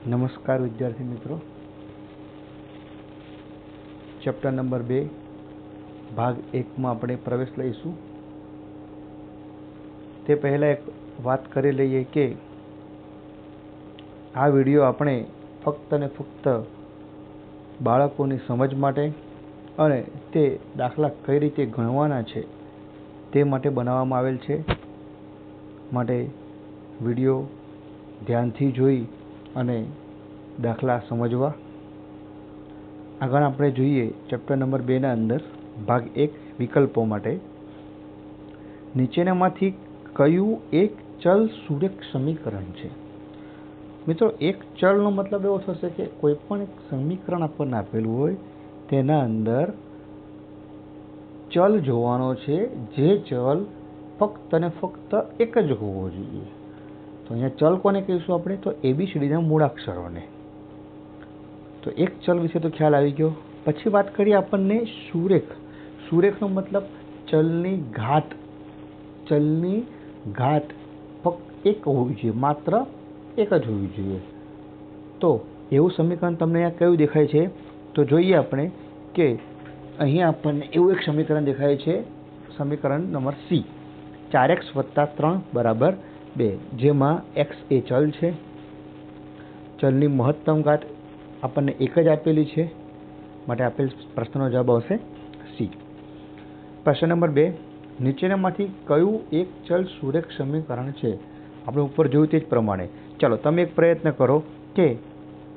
નમસ્કાર વિદ્યાર્થી મિત્રો, ચેપ્ટર નંબર 2 ભાગ 1 માં આપણે પ્રવેશ લઈશું. તે પહેલા એક વાત કરી લઈએ કે આ વિડિયો આપણે ફક્ત ને ફક્ત બાળકોની સમજ માટે અને તે દાખલા કઈ રીતે ગણવાના છે તે માટે બનાવવામાં આવેલ છે. માટે વિડિયો ધ્યાનથી જોઈ અને દાખલા સમજવા. આગળ આપણે જોઈએ ચેપ્ટર નંબર 2 ના અંદર ભાગ 1 વિકલ્પો માટે. નીચેનામાંથી કયું એક ચલ સુરેખ સમીકરણ છે? મિત્રો, એક ચલનો મતલબ એવો થશે કે કોઈ પણ એક સમીકરણ આપણને આપેલું હોય તેના અંદર ચલ જોવાનો છે, જે ચલ ફક્ત અને ફક્ત એક જ હોવો જોઈએ. તો અહીંયા ચલ કોને કહીશું આપણે? તો ABCDના મૂળાક્ષરોને. તો એક ચલ વિશે તો ખ્યાલ આવી ગયો. પછી વાત કરીએ આપણને સુરેખ. સુરેખનો મતલબ ચલની ઘાત. ચલની ઘાત ફક્ત એક હોવી જોઈએ, માત્ર એક જ હોવી જોઈએ. તો એવું સમીકરણ તમને અહીંયા કયું દેખાય છે? તો જોઈએ આપણે કે અહીંયા આપણને એવું એક સમીકરણ દેખાય છે, સમીકરણ નંબર C, 4x + 3 = 2, જેમાં x એ ચલ છે. ચલની મહત્તમ ઘાત આપણને એક જ આપેલી છે, માટે આપેલ પ્રશ્નનો જવાબ આવશે C. પ્રશ્ન નંબર 2, નીચેનામાંથી કયું એક ચલ સુરેખ સમીકરણ છે? આપણે ઉપર જોયું તે જ પ્રમાણે. ચાલો તમે એક પ્રયત્ન કરો કે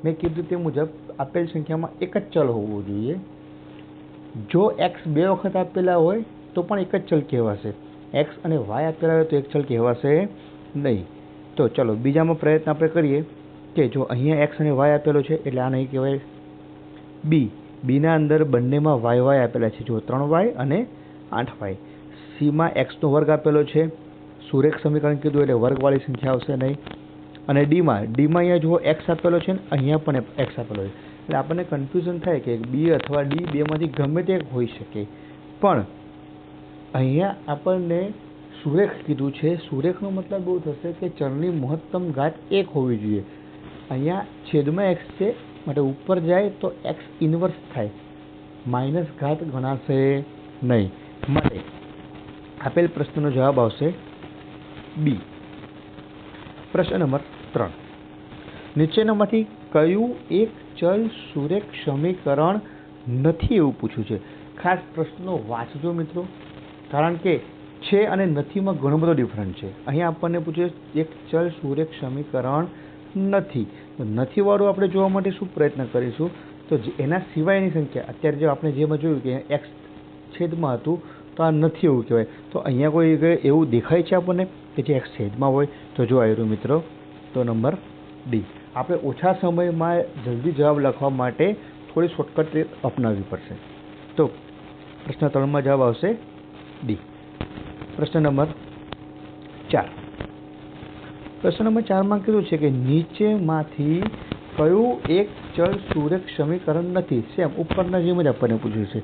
મેં કીધું તે મુજબ આપેલ સંખ્યામાં એક જ ચલ હોવું જોઈએ. જો x 2 વખત આપેલા હોય તો પણ એક જ ચલ કહેવાશે. x અને y આપેલા હોય તો એક ચલ કહેવાશે નહીં. તો ચલો બીજામાં પ્રયત્ન આપણે કરીએ કે જો અહીંયા x અને y આપેલો છે એટલે આ નહીં કહેવાય. બીના અંદર બંનેમાં y આપેલા છે, જો 3y અને 8y. સીમાં x નો વર્ગ આપેલો છે, સુરેખ સમીકરણ કીધું એટલે વર્ગવાળી સંખ્યા આવશે નહીં. અને ડીમાં અહીંયા જુઓ x આપેલો છે ને અહીંયા પણ x આપેલો છે, એટલે આપણને કન્ફ્યુઝન થાય કે બી અથવા ડી બેમાંથી ગમે તે હોઈ શકે. પણ અહીંયા આપણને સુરેખ કીધું છે. સુરેખનો મતલબ એવું થશે કે ચલની મહત્તમ ઘાત 1 હોવી જોઈએ. અહીંયા છેદમાં x છે, માટે ઉપર જાય તો x ઇન્વર્સ થાય, માઇનસ ઘાત ગણાશે નહીં. માટે આપેલ પ્રશ્નનો જવાબ આવશે બી. પ્રશ્ન નંબર 3, નીચેનામાંથી કયું એક ચલ સુરેખ સમીકરણ નથી એવું પૂછ્યું છે? ખાસ પ્રશ્નો વાંચજો મિત્રો, કારણ કે છે અને નથીમાં ઘણો બધો ડિફરન્સ છે. અહીંયા આપણને પૂછે એક ચલ સુરેખ સમીકરણ નથી. તો નથી વાળું આપણે જોવા માટે શું પ્રયત્ન કરીશું? તો એના સિવાયની સંખ્યા, અત્યારે જો આપણે જેમાં જોયું કે x છેદમાં હતું તો આ નથી એવું કહેવાય. તો અહીંયા કોઈ એવું દેખાય છે આપણને કે જે x છેદમાં હોય? તો જો આવ્યું મિત્રો, તો નંબર ડી. આપણે ઓછા સમયમાં જલ્દી જવાબ લખવા માટે થોડી શોર્ટકટ રીત અપનાવવી પડશે. તો પ્રશ્ન 3માં જવાબ આવશે ડી. પ્રશ્ન નંબર 4. પ્રશ્ન નંબર 4માં કીધું છે કે નીચેમાંથી કયું એક ચલ સુરેખ સમીકરણ નથી? સેમ ઉપરના જેમ જ આપણને પૂછ્યું છે.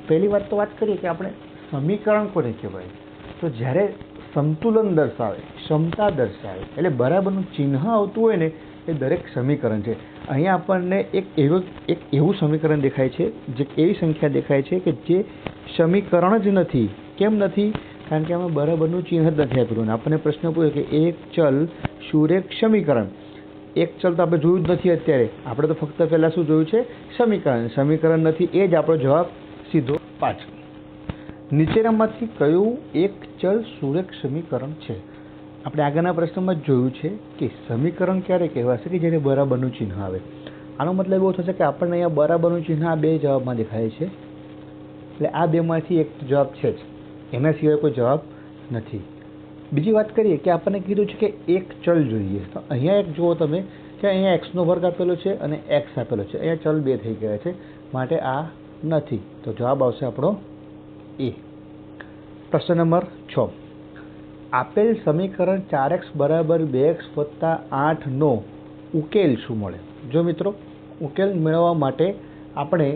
પહેલી વાત તો વાત કરીએ કે આપણે સમીકરણ કોને કહેવાય? તો જ્યારે સંતુલન દર્શાવે, ક્ષમતા દર્શાવે, એટલે બરાબરનું ચિહ્ન આવતું હોય ને, એ દરેક સમીકરણ છે. અહીંયા આપણને એક એવું સમીકરણ દેખાય છે, જે એવી સંખ્યા દેખાય છે કે જે સમીકરણ જ નથી. કેમ નથી? કારણ કે આમાં બરાબરનું ચિહ્ન જ નથી આપેલું. આપણને પ્રશ્ન પૂછ્યો કે એક ચલ સુરેખ સમીકરણ. એક ચલ તો આપણે જોયું જ નથી અત્યારે. આપણે તો ફક્ત પહેલાં શું જોયું છે? સમીકરણ. સમીકરણ નથી, એ જ આપણો જવાબ સીધો 5. નીચેનામાંથી કયું એક ચલ સુરેખ સમીકરણ છે? આપણે આગળના પ્રશ્નમાં જોયું છે કે સમીકરણ ક્યારે કહેવાશે કે જ્યારે બરાબરનું ચિહ્ન આવે. આનો મતલબ એવો થશે કે આપણને અહીંયા બરાબરનું ચિહ્ન આ બે જવાબમાં દેખાય છે, એટલે આ બેમાંથી એક જવાબ છે જ, એના સિવાય કોઈ જવાબ નથી. બીજી વાત કરીએ કે આપણને કીધું છે કે એક ચલ જોઈએ. તો અહીંયા એક જુઓ તમે કે અહીંયા x નો વર્ગ આપેલો છે અને x આપેલો છે. અહીંયા ચલ 2 થઈ ગયા છે, માટે આ નથી. તો જવાબ આવશે આપણો એ. પ્રશ્ન નંબર 6, આપેલ સમીકરણ 4x = 2x + 8 નો ઉકેલ શું મળે? જો મિત્રો, ઉકેલ મેળવવા માટે આપણે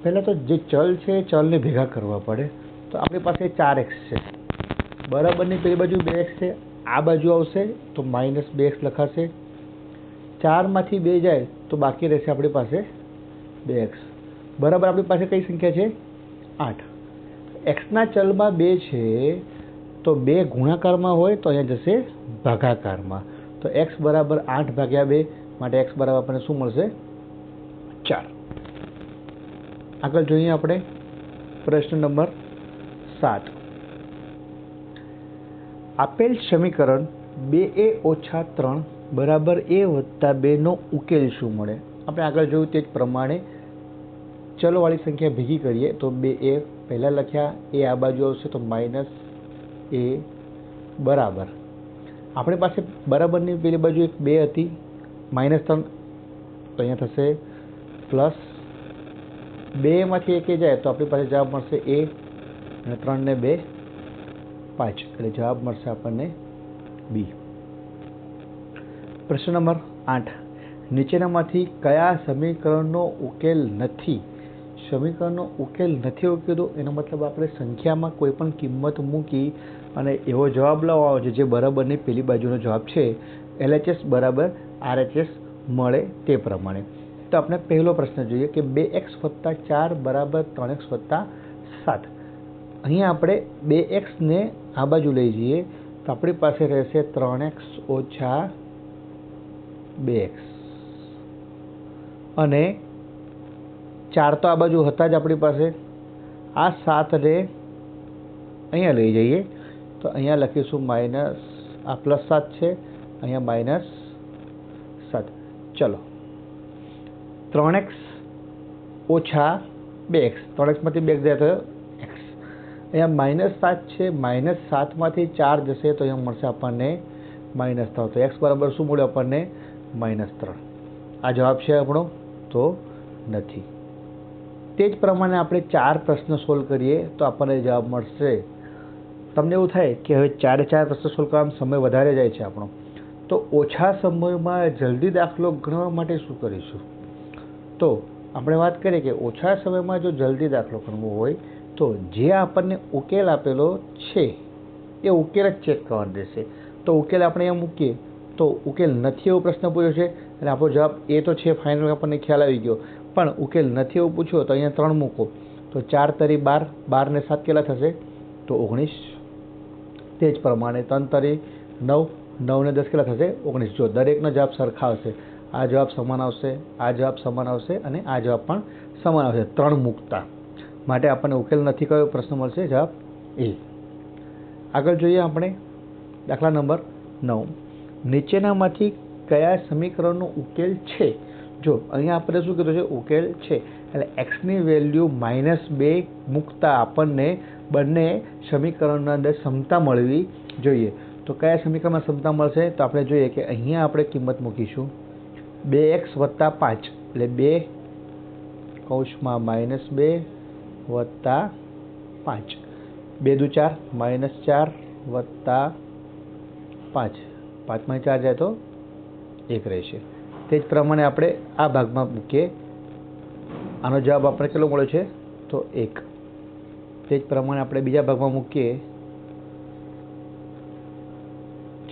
પહેલાં તો જે ચલ છે એ ચલને ભેગા કરવા પડે. તો આપણી પાસે 4x છે, બરાબરની પેલી બાજુ 2x છે, આ બાજુ આવશે તો -2x લખાશે. 4માંથી 2 જાય તો બાકી રહેશે આપણી પાસે 2x બરાબર આપણી પાસે કઈ સંખ્યા છે 8. xના ચલમાં 2 છે તો 2 ગુણાકારમાં હોય તો અહીંયા જશે ભાગાકારમાં. તો x બરાબર 8/2 માટે x બરાબર આપણને શું મળશે 4. આગળ જોઈએ આપણે પ્રશ્ન નંબર 7. આપેલ સમીકરણ 2a - 3 બરાબર a + 2 નો ઉકેલ શું મળે? આપણે આગળ જોયું તે જ પ્રમાણે ચલોવાળી સંખ્યા ભેગી કરીએ તો 2a પહેલાં લખ્યા, એ આ બાજુ આવશે તો -a બરાબર આપણી પાસે બરાબરની પેલી બાજુ એક 2 હતી, -3 તો અહીંયા થશે પ્લસ 2માંથી 1 જાય તો આપણી પાસે જવાબ મળશે a અને 3 ને 2 5 એટલે જવાબ મળશે આપણને b. પ્રશ્ન નંબર 8. નીચેનામાંથી કયા સમીકરણનો ઉકેલ નથી? સમીકરણનો ઉકેલ નથી ઉકેલો એનો મતલબ આપણે સંખ્યામાં કોઈ પણ કિંમત મૂકી અને એવો જવાબ લાવવાનો છે જે બરાબરની પેલી બાજુનો જવાબ છે LHS બરાબર RHS મળે તે પ્રમાણે. તો આપણે પહેલો પ્રશ્ન જોઈએ કે 2x + 4 બરાબર 3x + 7. અહીંયા આપણે 2x ને આ બાજુ લઈ જઈએ તો આપણી પાસે રહેશે 3x - 2x અને 4 તો આ બાજુ હતા જ આપણી પાસે. આ 7 ને અહીંયા લઈ જઈએ તો અહીંયા લખીશું માઇનસ, આ +7 છે, અહીંયા -7. ચલો 3x - 2x, 3xમાંથી 2 જાય તો x, અહીંયા -7 છે, -7માંથી 4 જશે તો અહીંયા મળશે આપણને -3. તો x બરાબર શું મળ્યું આપણને -3. આ જવાબ છે આપણો તો નથી. તે જ પ્રમાણે આપણે 4 પ્રશ્ન સોલ્વ કરીએ તો આપણને જવાબ મળશે. તમને એવું થાય કે હવે 4 પ્રશ્ન સોલ્વ કરવામાં સમય વધારે જાય છે આપણો, તો ઓછા સમયમાં જલ્દી દાખલો ગણવા માટે શું કરીશું? તો આપણે વાત કરીએ કે ઓછા સમયમાં જો જલ્દી દાખલો ગણવો હોય તો જે આપણને ઉકેલ આપેલો છે એ ઉકેલ જ ચેક કરવાનો રહેશે. તો ઉકેલ આપણે અહીંયા મૂકીએ તો ઉકેલ નથી એવો પ્રશ્ન પૂછ્યો છે અને આપણો જવાબ એ તો છે ફાઇનલ, આપણને ખ્યાલ આવી ગયો, પણ ઉકેલ નથી એવું પૂછ્યો તો અહીંયા 3 મૂકો તો 4 તરી 12, 12 ને 7 કેટલા થશે તો 19. તે જ પ્રમાણે 3 તરી 9, 9 ને 10 કેટલા થશે 19. જો દરેકનો જવાબ સરખા આવશે, આ જવાબ સમાન આવશે, આ જવાબ સમાન આવશે અને આ જવાબ પણ સમાન આવશે 3 મૂકતા. માટે આપણને ઉકેલ નથી કયો પ્રશ્ન મળશે જવાબ એ. આગળ જોઈએ આપણે દાખલા નંબર 9. નીચેનામાંથી કયા સમીકરણનો ઉકેલ છે? જો અહીંયા આપણે શું કીધું છે ઉકેલ છે એટલે xની વેલ્યુ -2 મૂકતા આપણને બંને સમીકરણના અંદર સમતા મળવી જોઈએ. તો કયા સમીકરણમાં સમતા મળશે? તો આપણે જોઈએ કે અહીંયા આપણે કિંમત મૂકીશું 2x + 5 એટલે 2 કૌંસમાં -2 વત્તા 5, 2 દુ 4, -4 વત્તા 5, 5માંથી 4 જાય તો 1 રહેશે. તે જ પ્રમાણે આપણે આ ભાગમાં મૂકીએ, આનો જવાબ આપણે કેટલો મળ્યો છે તો 1. તે જ પ્રમાણે આપણે બીજા ભાગમાં મૂકીએ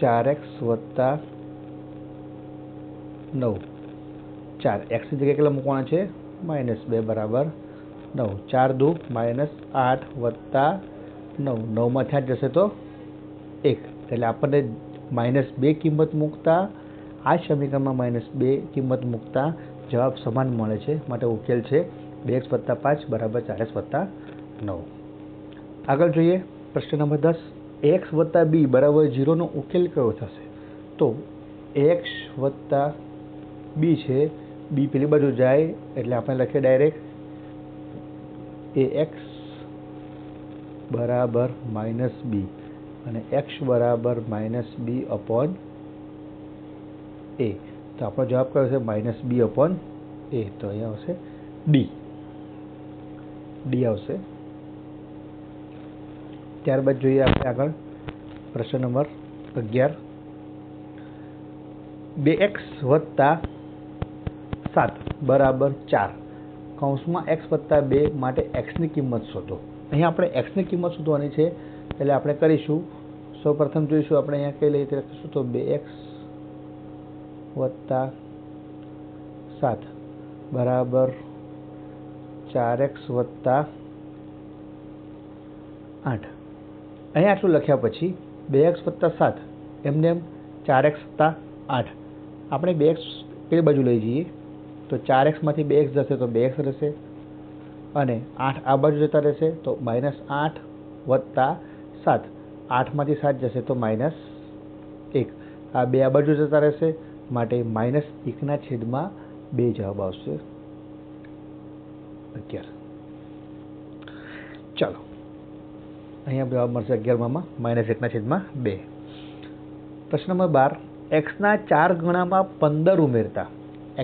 4x વત્તા 9, 4 xની જગ્યાએ કેટલા મૂકવાના છે -2 બરાબર 9, 4 દુ -8 વત્તા 9, 9માંથી 8 જશે તો 1. એટલે આપણને -2 કિંમત મૂકતા આ સમીકરણમાં -2 કિંમત મૂકતા જવાબ સમાન મળે છે. માટે ઉકેલ છે 2x + 5 બરાબર 4x + 9. આગળ જોઈએ પ્રશ્ન નંબર 10. ax + b બરાબર 0 નો ઉકેલ કયો થશે? તો ax + b છે, b પેલી બાજુ જાય એટલે આપણે લખીએ ડાયરેક્ટ ax બરાબર -b અને x બરાબર -b/a. તો આપણો જવાબ કયો છે -b/a. તો અહીંયા આવશે d આવશે. ત્યારબાદ જોઈએ આપણે આગળ પ્રશ્ન નંબર 11. 2x + 7 બરાબર 4 કૌંસમાં x + 2 માટે xની કિંમત શોધો. અહીંયા આપણે xની કિંમત શોધવાની છે એટલે આપણે કરીશું સૌપ્રથમ જોઈશું આપણે અહીંયા કઈ લઈએ લખીશું તો 2x + 7 બરાબર 4x વત્તા 8. અહીંયા આટલું લખ્યા પછી 2x વત્તા 7 એમને એમ 4x વત્તા 8. આપણે 2x પેલી બાજુ લઈ જઈએ તો 4x માંથી 2x જશે તો 2x રહેશે અને 8 આ બાજુ જતા રહેશે તો -8 વત્તા 7. 8 માંથી 7 જશે તો -1. આ 2 આ બાજુ જતા રહેશે માટે -1/2 જવાબ આવશે 11. ચાલો અહીંયા જવાબ મળશે 11માં -1/2. પ્રશ્ન નંબર 12. x ના 4 ગણામાં 15 ઉમેરતા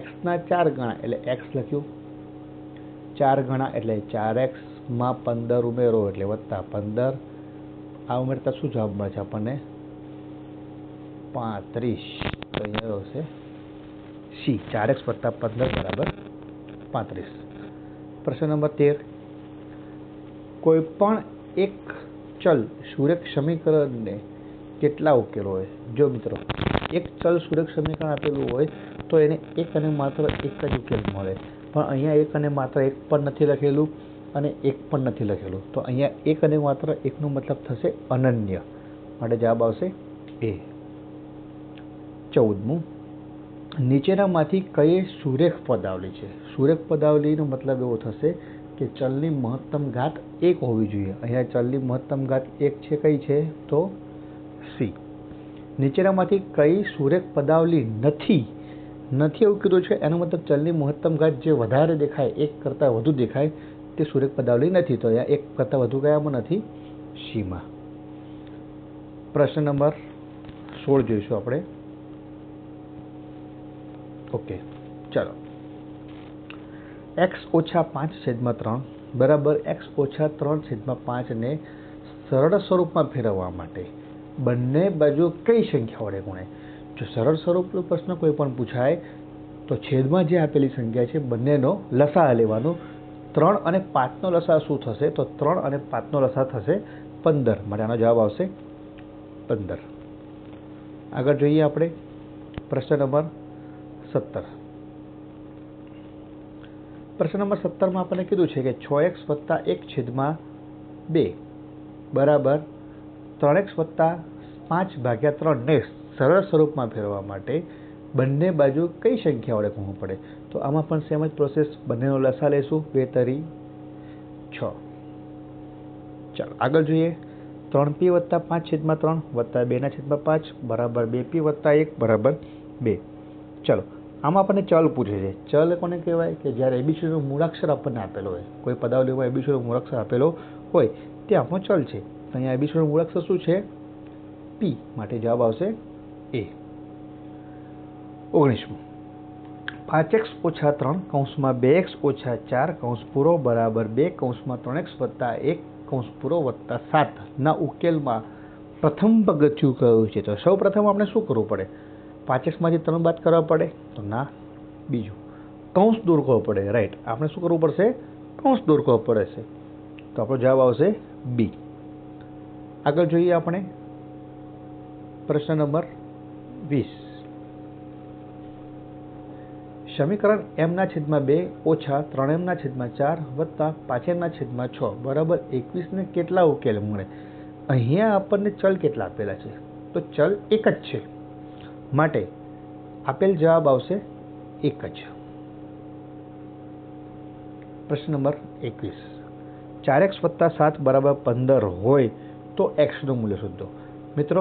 x ના 4 ગણા એટલે x લખ્યું 4 ગણા એટલે 4x માં 15 ઉમેરો એટલે વત્તા 15. આ ઉમેરતા શું જવાબ મળે છે આપણને 35. તો અહીંયા આવશે સી 4x વત્તા 15 બરાબર 35. પ્રશ્ન નંબર 13. કોઈ પણ એક ચલ સુરેખ સમીકરણને કેટલા ઉકેલો હોય? જો મિત્રો એક ચલ સુરેખ સમીકરણ આપેલું હોય તો એને એક અને માત્ર એક જ ઉકેલ મળે, પણ અહીંયા એક અને માત્ર એક પણ નથી લખેલું અને એક પણ નથી લખેલું, તો અહીંયા એક અને માત્ર એકનો મતલબ થશે અનન્ય, માટે જવાબ આવશે એ. 14મું. નીચેનામાંથી કઈ સુરેખ પદાવલી છે? સુરેખ પદાવલીનો મતલબ એવો થશે કે ચલની મહત્તમ ઘાત 1 હોવી જોઈએ. અહીંયા ચલની મહત્તમ ઘાત 1 છે, કઈ છે તો સી. નીચેનામાંથી કઈ સુરેખ પદાવલી નથી એવું કીધું છે, એનો મતલબ ચલની મહત્તમ ઘાત જે વધારે દેખાય, 1 કરતાં વધુ દેખાય તે સુરેખ પદાવલી નથી, તો અહીંયા 1 કરતાં વધુ કયામાં નથી? સીમાં. પ્રશ્ન નંબર 16 જોઈશું આપણે. ઓકે, ચાલો. x ઓછા 5/3 બરાબર x ઓછા 3/5 ને સરળ સ્વરૂપમાં ફેરવવા માટે બંને બાજુ કઈ સંખ્યા વડે ગુણાય? જો સરળ સ્વરૂપનો પ્રશ્ન કોઈ પણ પૂછાય તો છેદમાં જે આપેલી સંખ્યા છે બંનેનો લસા લેવાનો. 3 અને 5નો લસા શું થશે? તો 3 અને 5નો લસા થશે 15, માટે આનો જવાબ આવશે 15. આગળ જોઈએ આપણે પ્રશ્ન નંબર 17. પ્રશ્ન નંબર 17માં આપણને કીધું છે કે 6x વત્તા 1/2 બરાબર 3x વત્તા 5/3 ને સરળ સ્વરૂપમાં ફેરવવા માટે બંને બાજુ કઈ સંખ્યા વડે ગુણવું પડે? તો આમાં પણ સેમ જ પ્રોસેસ, બંનેનો લસા લેશું, 2 તરી 6. ચાલો આગળ જોઈએ. 3p વત્તા 5/3 વત્તા 2/5 બરાબર 2p વત્તા 1 બરાબર 2. ચલો આમાં આપણને ચલ પૂછે છે. ચલ કોને કહેવાય? કે જ્યારે એબીસીડીનો મૂળાક્ષર આપણને આપેલો હોય, કોઈ પદાવલીમાં એબીસીડીનો મૂળાક્ષર આપેલો હોય તે આપણો ચલ છે. તો અહીંયા એબીસીડીનો મૂળાક્ષર શું છે? પી, માટે જવાબ આવશે એ. 19મું. 5x ઓછા 3 કૌંસમાં 2x ઓછા 4 કૌંસ પૂરો બરાબર 2 કૌંસમાં 3x વત્તા 1 કૌંસ પૂરો વત્તા 7 ના ઉકેલમાં પ્રથમ પગથિયું કયું છે? તો સૌ પ્રથમ આપણે શું કરવું પડે? 5x માંથી 3 બાદ કરવા પડે? તો ના. બીજું કૌંસ દૂર કરવો પડે, રાઈટ. આપણે શું કરવું પડશે? કૌંસ દૂર કરવો પડે છે, તો આપણો જવાબ આવશે બી. આગળ જોઈએ આપણે પ્રશ્ન નંબર 20. સમીકરણ m/2 ઓછા 3m/4 વત્તા 5m/6 બરાબર 21 ને કેટલા ઉકેલ મળે? અહીંયા આપણને ચલ કેટલા આપેલા છે? તો ચલ એક જ છે, માટે આપેલ જવાબ આવશે એક જ. પ્રશ્ન નંબર 21. 4x વત્તા 7 બરાબર 15 હોય તો x નું મૂલ્ય શોધો. મિત્રો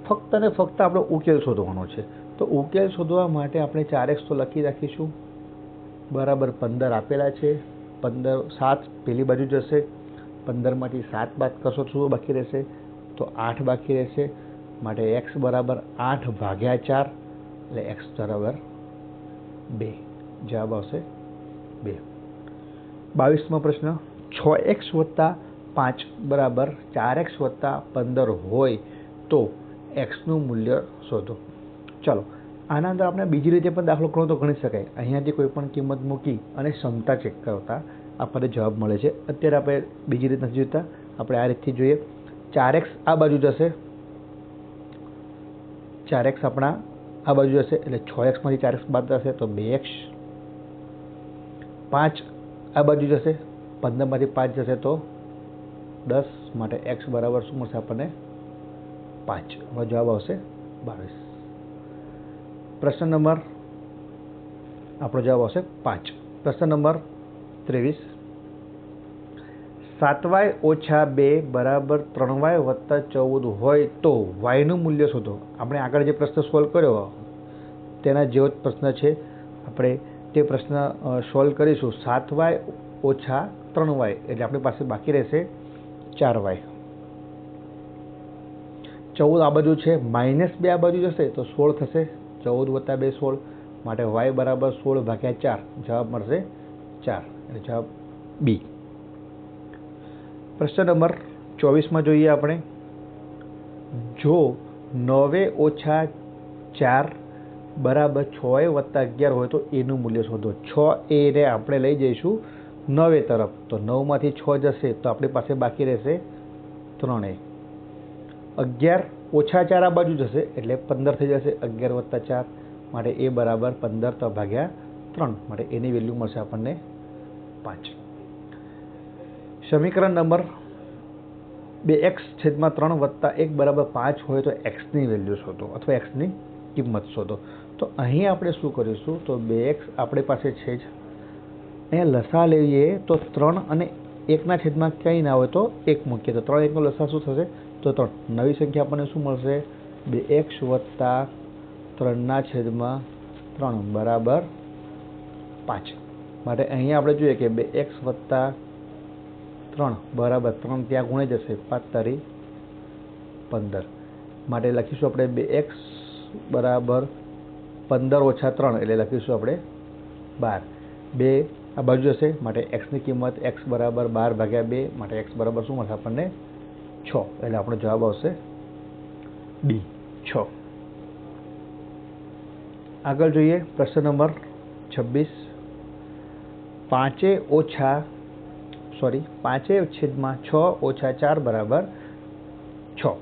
ફક્ત ને ફક્ત આપણો ઉકેલ શોધવાનો છે, તો ઉકેલ શોધવા માટે આપણે 4x તો લખી રાખીશું, બરાબર 15 આપેલા છે. 7 પેલી બાજુ જશે, 15માંથી 7 બાદ કરશો તો શું બાકી રહેશે? તો 8 બાકી રહેશે, માટે x બરાબર 8/4 એટલે x બરાબર 2. જવાબ આવશે 2. 22મો પ્રશ્ન. 6x વત્તા 5 બરાબર 4x વત્તા 15 હોય તો x નું મૂલ્ય શોધો. ચલો આના અંદર આપણે બીજી રીતે પણ દાખલો ગણો તો ગણી શકાય. અહીંયાથી કોઈ પણ કિંમત મૂકી અને ક્ષમતા ચેક કરતા આપણને જવાબ મળે છે. અત્યારે આપણે બીજી રીત નથી જોતા, આપણે આ રીતથી જોઈએ. 4x આ બાજુ જશે, 4x આપણા આ બાજુ જશે એટલે 6x માંથી 4x બાદ થશે તો 2x 5 આ બાજુ જશે, 15માંથી 5 જશે તો 10, માટે x બરાબર શું મળશે આપણને 5. હવે જવાબ આવશે 22. પ્રશ્ન નંબર આપણો જવાબ આવશે 5. પ્રશ્ન નંબર 23, 7y ઓછા 2 બરાબર 3y વત્તા 14 હોય તો y નું મૂલ્ય શોધો. આપણે આગળ જે પ્રશ્ન સોલ્વ કર્યો તેના જેવો જ પ્રશ્ન છે. આપણે તે પ્રશ્ન સોલ્વ કરીશું. 7y ઓછા 3y એટલે આપણી પાસે બાકી રહેશે 4y. 14 આ બાજુ છે, -2 આ બાજુ જશે તો 16 થશે. 14 વત્તા 2 16, માટે y બરાબર 16 ભાગ્યા 4. જવાબ મળશે 4, એટલે જવાબ બી. પ્રશ્ન નંબર 24માં જોઈએ આપણે. જો 9 ઓછા 4 બરાબર 6a વત્તા 11 હોય તો એનું મૂલ્ય શોધો. 6a ને આપણે લઈ જઈશું 9 તરફ, તો 9માંથી 6 જશે તો આપણી પાસે બાકી રહેશે 3a. 11 ઓછા 4 આ બાજુ જશે એટલે 15 થઈ જશે. 11 વત્તા 4, માટે એ બરાબર 15 તો ભાગ્યા 3, માટે એની વેલ્યુ મળશે આપણને 5. સમીકરણ નંબર 2x/3 વત્તા 1 બરાબર 5 હોય તો xની વેલ્યુ શોધો અથવા xની કિંમત શોધો. તો અહીં આપણે શું કરીશું, તો 2x આપણી પાસે છે જ. અહીંયા લસા લઈએ તો 3 અને 1/3 ક્યાંય ના હોય તો 1 મૂકીએ તો 3 1નો લસા શું થશે, તો 3. નવી સંખ્યા આપણને શું મળશે, 2x વત્તા 3/3 બરાબર 5. માટે અહીંયા આપણે જોઈએ કે 2x વત્તા 3 બરાબર 3 ત્યાં ગુણાઈ જશે, 5 તારી 15. માટે લખીશું આપણે 2x બરાબર 15 ઓછા 3 એટલે લખીશું આપણે 12. 2 આ બાજુ જશે, માટે xની કિંમત x બરાબર 12 ભાગ્યા 2, માટે x બરાબર શું મળશે આપણને 6. એટલે આપણો જવાબ આવશે ડી, 6. આગળ જોઈએ પ્રશ્ન નંબર 26. 5a છેદમાં 6 ઓછા 4 બરાબર 6.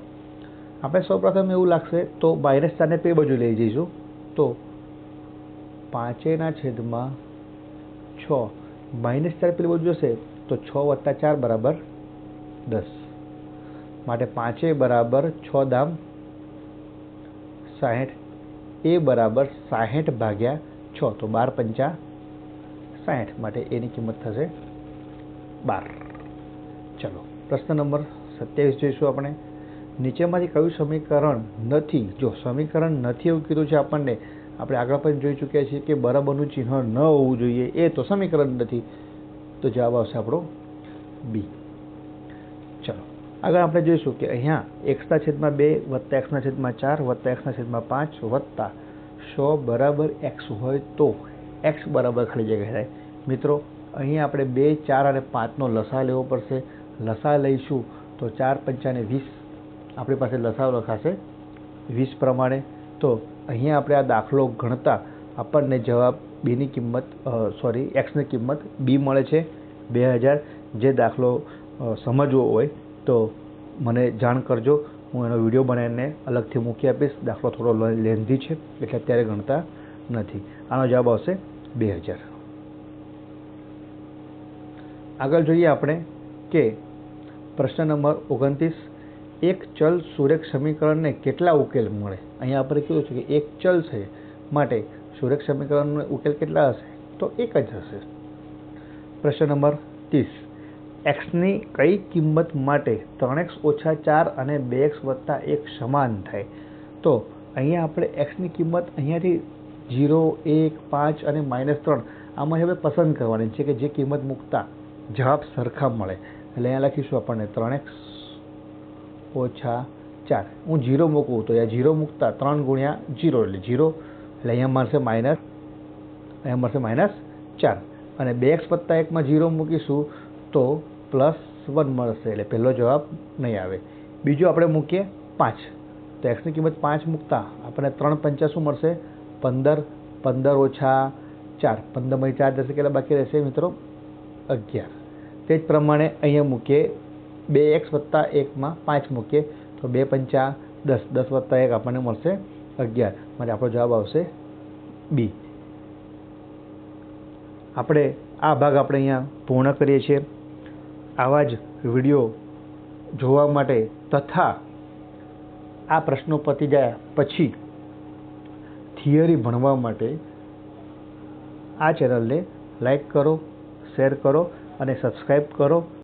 આપણે સૌપ્રથમ એવું લાગશે તો -4 ને પે બાજુ લઈ જઈશું. તો 5a છેદમાં 6, -4 પેલી બાજુ જશે તો 6 વત્તા 4 બરાબર 10. માટે 5a બરાબર 6 દામ 60, a બરાબર 60 ભાગ્યા 6, તો 12 પંચા 60, માટે એની કિંમત થશે 12. ચલો પ્રશ્ન નંબર 27 જોઈશું આપણે. નીચેમાંથી કયું સમીકરણ નથી, જો સમીકરણ નથી એવું કીધું છે આપણને, આપણે આગળ પણ જોઈ ચૂક્યા છીએ કે બરાબરનું ચિહ્ન ન હોવું જોઈએ, એ તો સમીકરણ નથી, તો જવાબ આવશે આપણો બી. ચલો આગળ આપણે જોઈશું કે અહીંયા x/2 વત્તા x/4 વત્તા x/5 વત્તા 100 બરાબર x હોય તો x બરાબર ખાલી જગ્યા થાય. મિત્રો અહીંયા આપણે 2, 4 અને 5નો લસા લેવો પડશે. લસા લઈશું તો 4 પંચાને 20, આપણી પાસે લસા લખાશે 20 પ્રમાણે. તો અહીંયા આપણે આ દાખલો ગણતા આપણને જવાબ બીની કિંમત એક્સની કિંમત બી મળે છે 2000. જે દાખલો સમજવો હોય તો મને જાણ કરજો, હું એનો વિડીયો બનાવીને અલગથી મૂકી આપીશ. દાખલો થોડો લેન્ધી છે એટલે અત્યારે ગણતા નથી. આનો જવાબ આવશે 2000. આગળ જોઈએ આપણે કે પ્રશ્ન નંબર 29. એક ચલ સુરેખ સમીકરણને કેટલા ઉકેલ મળે. અહીંયા આપણે કીધું છે કે એક ચલ છે, માટે સુરેખ સમીકરણનો ઉકેલ કેટલા હશે, તો એક જ હશે. પ્રશ્ન નંબર 30. એક્સની કઈ કિંમત માટે 3x ઓછા 4 અને 2x વત્તા 1 સમાન થાય. તો અહીંયા આપણે એક્સની કિંમત અહીંયાથી 0, 1, 5 અને -3 આમાં હવે પસંદ કરવાની છે કે જે કિંમત મૂકતા જવાબ સરખા મળે. એટલે અહીંયા લખીશું આપણને 3x ઓછા 4. હું 0 મૂકું તો અહીંયા 0 મૂકતા 3 ગુણ્યા 0 એટલે 0, એટલે અહીંયા મળશે -4. અને 2x વત્તા 1માં 0 મૂકીશું તો +1 મળશે, એટલે પહેલો જવાબ નહીં આવે. બીજું આપણે મૂકીએ 5, તો એક્સની કિંમત 5 મૂકતા આપણને 3 પંચા શું મળશે 15. 15 ઓછા 4, 15માંથી 4 જશે, કેટલા બાકી રહેશે મિત્રો 11. તે જ પ્રમાણે અહીંયા મૂકીએ 2x વત્તા 1માં 5 મૂકીએ તો 2 પંચા 10, 10 વત્તા 1 આપણને મળશે 11, માટે આપણો જવાબ આવશે બી. આપણે આ ભાગ આપણે અહીંયા પૂર્ણ કરીએ છીએ. આવા જ વિડીયો જોવા માટે તથા આ પ્રશ્નો પતી ગયા પછી થિયરી ભણવા માટે આ ચેનલને લાઈક કરો, શેર કરો અને સબસ્ક્રાઈબ કરો.